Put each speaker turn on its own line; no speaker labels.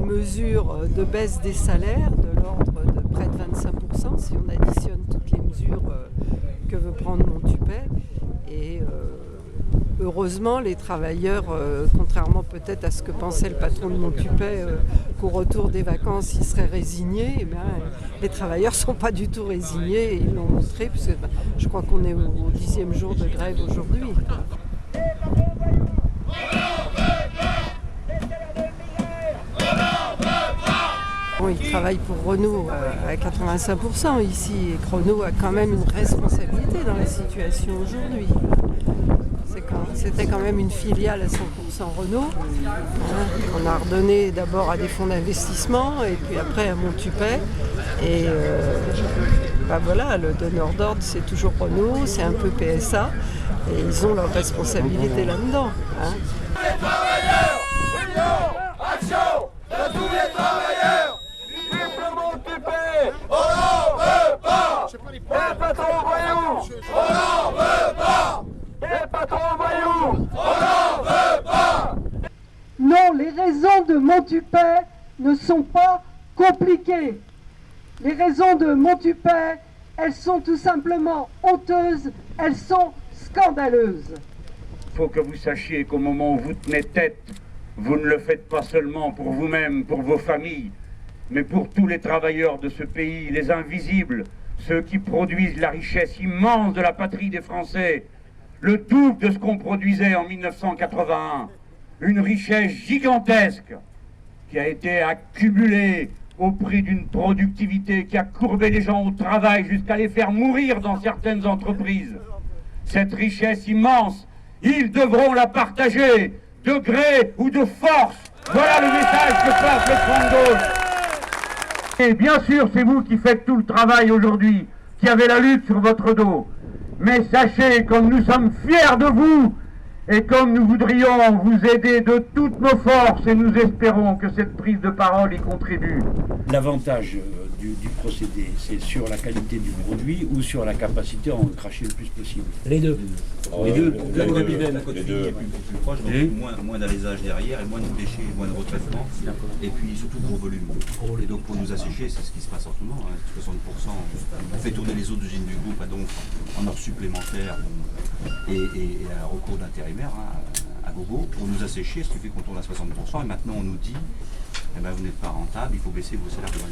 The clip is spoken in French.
mesures de baisse des salaires de l'ordre de près de 25% si on additionne toutes les mesures que veut prendre Montupet. Et heureusement, les travailleurs, contrairement peut-être à ce que pensait le patron de Montupet, qu'au retour des vacances, ils seraient résignés, eh bien, les travailleurs ne sont pas du tout résignés et ils l'ont montré, puisque je crois qu'on est au 10e jour de grève aujourd'hui. Bon, ils travaillent pour Renault à 85% ici, et Renault a quand même une responsabilité dans la situation aujourd'hui. C'était quand même une filiale à 100% Renault. On a redonné d'abord à des fonds d'investissement et puis après à Montupet. Et voilà, le donneur d'ordre c'est toujours Renault, c'est un peu PSA et ils ont leur responsabilité là-dedans.
Les travailleurs, union, action de tous les travailleurs. Vive Montupet, on n'en veut pas. Les patrons voyous, on n'en veut pas. Les patrons voyous, on n'en veut pas.
Non, les raisons de Montupet ne sont pas compliquées. Les raisons de Montupet, elles sont tout simplement honteuses, elles sont scandaleuses.
Il faut que vous sachiez qu'au moment où vous tenez tête, vous ne le faites pas seulement pour vous-même, pour vos familles, mais pour tous les travailleurs de ce pays, les invisibles, ceux qui produisent la richesse immense de la patrie des Français, le double de ce qu'on produisait en 1981, une richesse gigantesque qui a été accumulée au prix d'une productivité qui a courbé les gens au travail jusqu'à les faire mourir dans certaines entreprises. Cette richesse immense, ils devront la partager, de gré ou de force. Voilà le message que passe le 32. Et bien sûr, c'est vous qui faites tout le travail aujourd'hui, qui avez la lutte sur votre dos. Mais sachez, comme nous sommes fiers de vous, et comme nous voudrions vous aider de toutes nos forces, et nous espérons que cette prise de parole y contribue. L'avantage du procédé, c'est sur la qualité du produit ou sur la capacité à en cracher le plus possible. Les deux. Les deux.
La quantité est plus proche, donc moins d'alésage derrière, et moins de déchets, moins de retraitement, et puis surtout gros volume. Et donc pour nous assécher, c'est ce qui se passe en ce moment, 60%. On fait tourner les autres usines du groupe donc en heures supplémentaires et à recours d'intérimaires à gogo pour nous assécher, ce qui fait qu'on tourne à 60%. Et maintenant on nous dit, eh ben, vous n'êtes pas rentable, il faut baisser vos salaires de 23%.